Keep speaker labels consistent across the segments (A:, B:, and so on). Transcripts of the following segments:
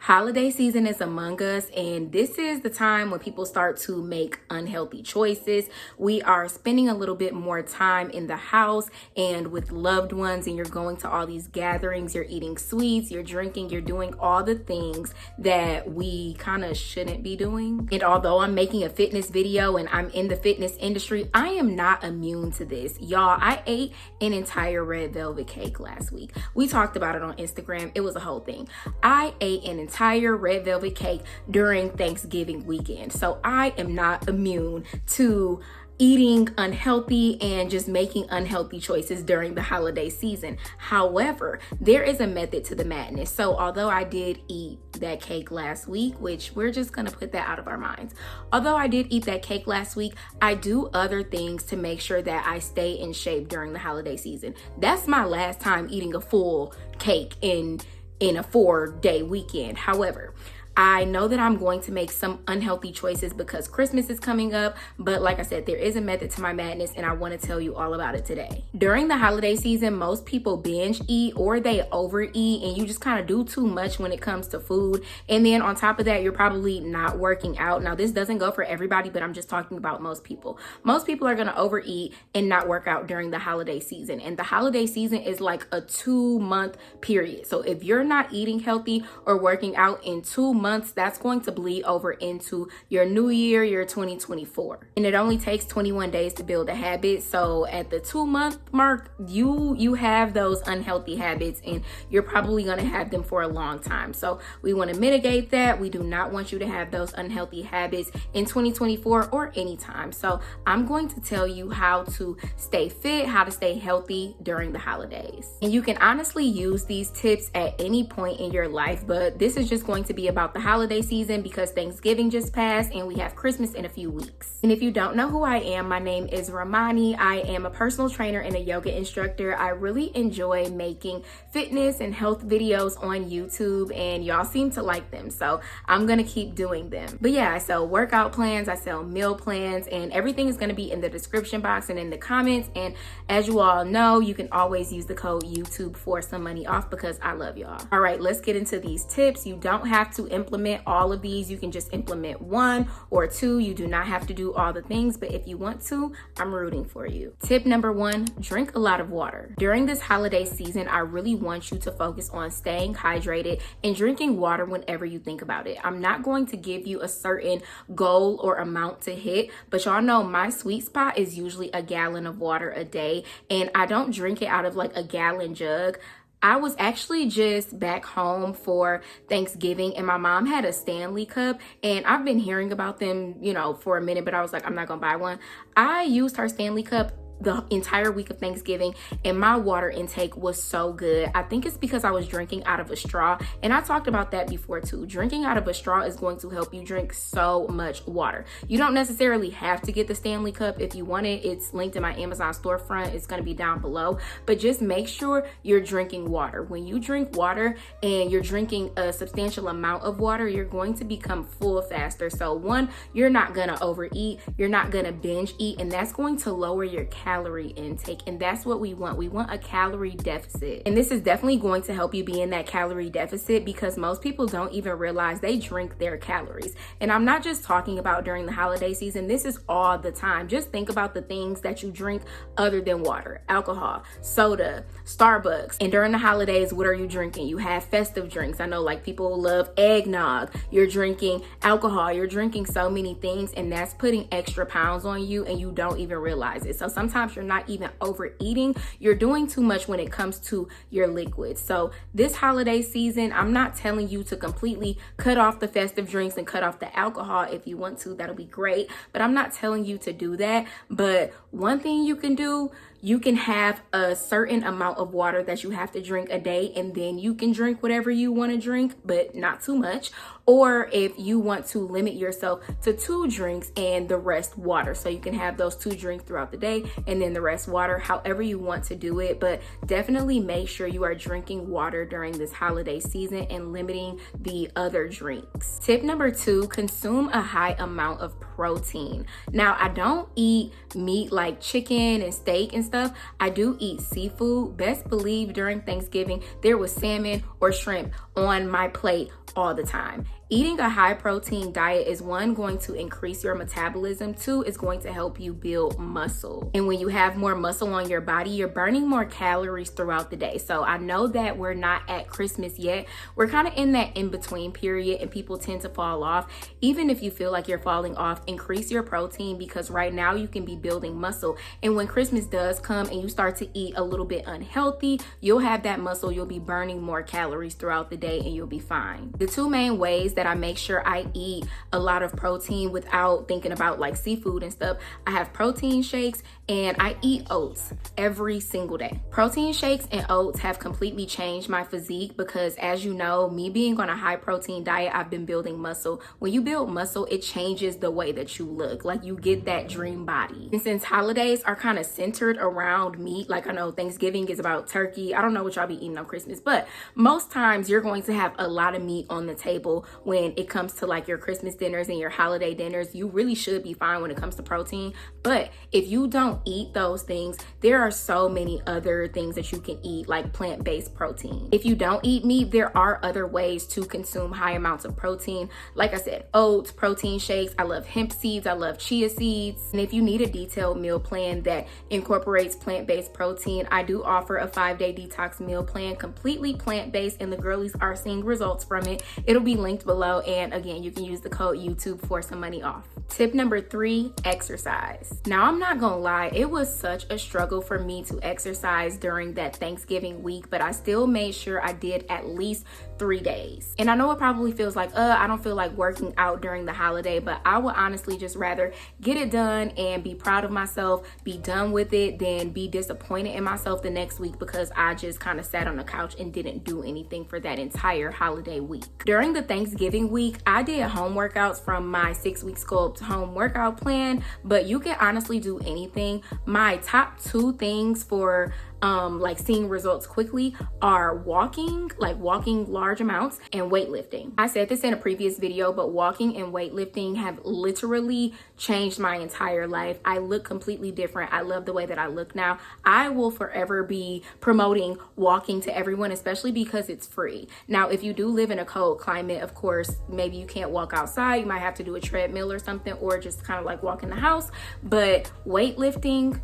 A: Holiday season is among us, and this is the time when people start to make unhealthy choices. We are spending a little bit more time in the house and with loved ones, and you're going to all these gatherings, you're eating sweets, you're drinking, you're doing all the things that we kind of shouldn't be doing. And although I'm making a fitness video and I'm in the fitness industry, I am not immune to this. Y'all, I ate an entire red velvet cake last week. We talked about it on Instagram. It was a whole thing. I ate an entire red velvet cake during Thanksgiving weekend. So I am not immune to eating unhealthy and just making unhealthy choices during the holiday season. However, there is a method to the madness. So although I did eat that cake last week, which we're just gonna put that out of our minds. Although I did eat that cake last week, I do other things to make sure that I stay in shape during the holiday season. That's my last time eating a full cake in a 4-day weekend. However, I know that I'm going to make some unhealthy choices because Christmas is coming up, but like I said, there is a method to my madness and I want to tell you all about it today. During the holiday season, most people binge eat or they overeat, and you just kind of do too much when it comes to food. And then on top of that, you're probably not working out. Now, this doesn't go for everybody, but I'm just talking about most people. Most people are going to overeat and not work out during the holiday season. And the holiday season is like a 2-month period. So if you're not eating healthy or working out in 2 months, that's going to bleed over into your new year, your 2024. And it only takes 21 days to build a habit. So at the 2-month mark, you have those unhealthy habits and you're probably going to have them for a long time. So we want to mitigate that. We do not want you to have those unhealthy habits in 2024 or anytime. So I'm going to tell you how to stay fit, how to stay healthy during the holidays. And you can honestly use these tips at any point in your life, but this is just going to be about the holiday season because Thanksgiving just passed and we have Christmas in a few weeks. And if you don't know who I am, my name is Ramani. I am a personal trainer and a yoga instructor. I really enjoy making fitness and health videos on YouTube, and y'all seem to like them, so I'm gonna keep doing them. But yeah, I sell workout plans, I sell meal plans, and everything is gonna be in the description box and in the comments. And as you all know, you can always use the code YouTube for some money off because I love y'all. All right, let's get into these tips. You don't have to implement all of these. You can just implement 1 or 2. You do not have to do all the things, but if you want to, I'm rooting for you. Tip number 1, drink a lot of water. During this holiday season, I really want you to focus on staying hydrated and drinking water whenever you think about it. I'm not going to give you a certain goal or amount to hit, but y'all know my sweet spot is usually a gallon of water a day, and I don't drink it out of like a gallon jug. I was actually just back home for Thanksgiving and my mom had a Stanley cup, and I've been hearing about them, for a minute, but I was like, I'm not gonna buy one. I used her Stanley cup the entire week of Thanksgiving, and my water intake was so good. I think it's because I was drinking out of a straw, and I talked about that before too. Drinking out of a straw is going to help you drink so much water. You don't necessarily have to get the Stanley cup. If you want it, it's linked in my Amazon storefront. It's going to be down below, but just make sure you're drinking water. When you drink water and you're drinking a substantial amount of water, you're going to become full faster. So 1, you're not going to overeat, you're not going to binge eat, and that's going to lower your calorie intake, and that's what we want. We want a calorie deficit, and this is definitely going to help you be in that calorie deficit because most people don't even realize they drink their calories. And I'm not just talking about during the holiday season. This is all the time. Just think about the things that you drink other than water: alcohol, soda, Starbucks. And during the holidays, what are you drinking? You have festive drinks. I know like people love eggnog. You're drinking alcohol. You're drinking so many things, and that's putting extra pounds on you and you don't even realize it. So sometimes you're not even overeating, you're doing too much when it comes to your liquids. So this holiday season, I'm not telling you to completely cut off the festive drinks and cut off the alcohol. If you want to, that'll be great, but I'm not telling you to do that. But one thing you can do, you can have a certain amount of water that you have to drink a day, and then you can drink whatever you want to drink, but not too much. Or if you want to limit yourself to 2 drinks and the rest water. So you can have those 2 drinks throughout the day and then the rest water, however you want to do it. But definitely make sure you are drinking water during this holiday season and limiting the other drinks. Tip number 2, consume a high amount of protein. Now, I don't eat meat like chicken and steak and stuff. I do eat seafood. Best believe during Thanksgiving, there was salmon or shrimp on my plate all the time. Eating a high protein diet is one, going to increase your metabolism. Two, it's going to help you build muscle. And when you have more muscle on your body, you're burning more calories throughout the day. So I know that we're not at Christmas yet. We're kind of in that in-between period and people tend to fall off. Even if you feel like you're falling off, increase your protein, because right now you can be building muscle. And when Christmas does come and you start to eat a little bit unhealthy, you'll have that muscle, you'll be burning more calories throughout the day and you'll be fine. The two main ways that I make sure I eat a lot of protein without thinking about like seafood and stuff, I have protein shakes and I eat oats every single day. Protein shakes and oats have completely changed my physique because, as you know, me being on a high protein diet, I've been building muscle. When you build muscle, it changes the way that you look. Like, you get that dream body. And since holidays are kind of centered around meat, like I know Thanksgiving is about turkey. I don't know what y'all be eating on Christmas, but most times you're going to have a lot of meat on the table when it comes to like your Christmas dinners and your holiday dinners. You really should be fine when it comes to protein. But if you don't eat those things, there are so many other things that you can eat, like plant-based protein. If you don't eat meat, there are other ways to consume high amounts of protein. Like I said, oats, protein shakes. I love hemp seeds. I love chia seeds. And if you need a detailed meal plan that incorporates plant-based protein, I do offer a 5-day detox meal plan, completely plant-based, and the girlies are seeing results from it. It'll be linked below. And again, you can use the code YouTube for some money off. Tip number 3, exercise. Now, I'm not gonna lie, it was such a struggle for me to exercise during that Thanksgiving week, but I still made sure I did at least 3 days. And I know it probably feels like, I don't feel like working out during the holiday, but I would honestly just rather get it done and be proud of myself, be done with it, than be disappointed in myself the next week because I just kind of sat on the couch and didn't do anything for that entire holiday week. During the Thanksgiving week, I did home workouts from my 6-week Sculpt home workout plan, but you can honestly do anything. My top 2 things for like seeing results quickly are walking large amounts, and weightlifting. I said this in a previous video, but walking and weightlifting have literally changed my entire life. I look completely different. I love the way that I look now. I will forever be promoting walking to everyone, especially because it's free. Now, if you do live in a cold climate, of course, maybe you can't walk outside. You might have to do a treadmill or something, or just kind of like walk in the house. But weightlifting,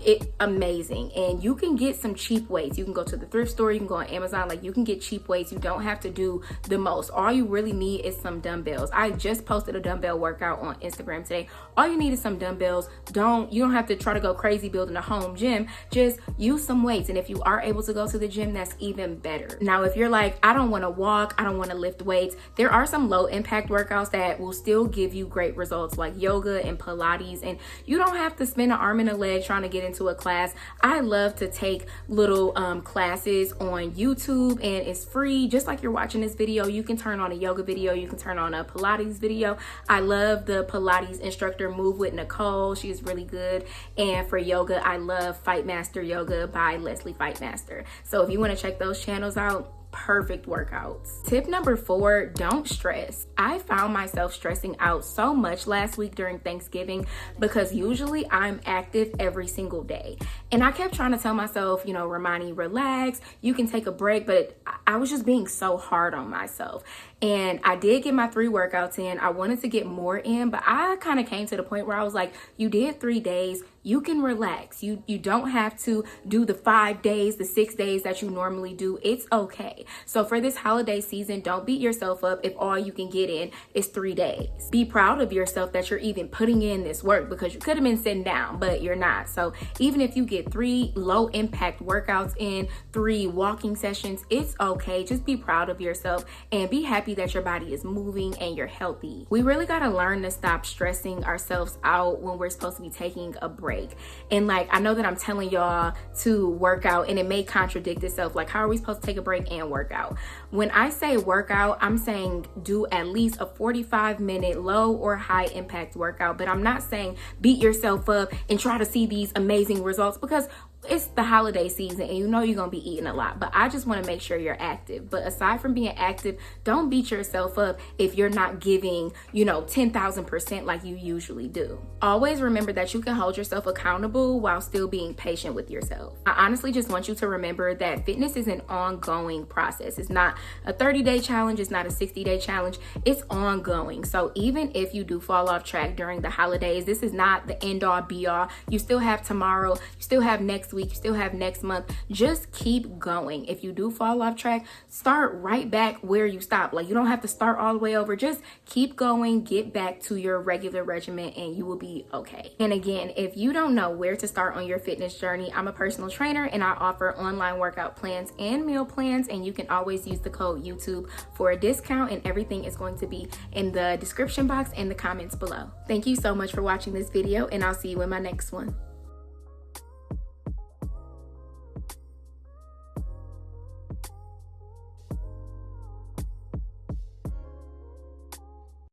A: it's amazing. And you can get some cheap weights. You can go to the thrift store, you can go on Amazon, like you can get cheap weights. You don't have to do the most. All you really need is some dumbbells. I just posted a dumbbell workout on Instagram today. All you need is some dumbbells. You don't have to try to go crazy building a home gym. Just use some weights. And if you are able to go to the gym, that's even better. Now, if you're like, I don't want to walk, I don't want to lift weights, there are some low impact workouts that will still give you great results, like yoga and Pilates. And you don't have to spend an arm and a leg trying to get into a class. I love to take little classes on YouTube, and it's free. Just like you're watching this video, you can turn on a yoga video, you can turn on a Pilates video. I love the Pilates instructor Move with Nicole. She's really good. And for yoga, I love Fight Master Yoga by Leslie Fight Master. So if you want to check those channels out, perfect workouts. Tip number 4, don't stress. I found myself stressing out so much last week during Thanksgiving because usually I'm active every single day. And I kept trying to tell myself, Romani, relax, you can take a break, but I was just being so hard on myself. And I did get my 3 workouts in. I wanted to get more in, but I kind of came to the point where I was like, you did 3 days, you can relax. You don't have to do the 5 days, the 6 days that you normally do. It's okay. So for this holiday season, don't beat yourself up if all you can get in is 3 days. Be proud of yourself that you're even putting in this work, because you could have been sitting down, but you're not. So even if you get 3 low impact workouts in, 3 walking sessions, it's okay. Just be proud of yourself and be happy that your body is moving and you're healthy. We really got to learn to stop stressing ourselves out when we're supposed to be taking a break. And like, I know that I'm telling y'all to work out and it may contradict itself. Like, how are we supposed to take a break and work out? When I say workout, I'm saying do at least a 45-minute low or high impact workout. But I'm not saying beat yourself up and try to see these amazing results, because it's the holiday season and you know you're gonna be eating a lot, but I just want to make sure you're active. But aside from being active, don't beat yourself up if you're not giving 10,000% like you usually do. Always remember that you can hold yourself accountable while still being patient with yourself. I honestly just want you to remember that fitness is an ongoing process. It's not a 30-day challenge, it's not a 60-day challenge, it's ongoing. So even if you do fall off track during the holidays, this is not the end all be all. You still have tomorrow, you still have next week, you still have next month. Just keep going. If you do fall off track, start right back where you stopped. Like, you don't have to start all the way over. Just keep going, get back to your regular regimen, and you will be okay. And again, if you don't know where to start on your fitness journey, I'm a personal trainer and I offer online workout plans and meal plans, and you can always use the code YouTube for a discount, and everything is going to be in the description box and the comments below. Thank you so much for watching this video, and I'll see you in my next one.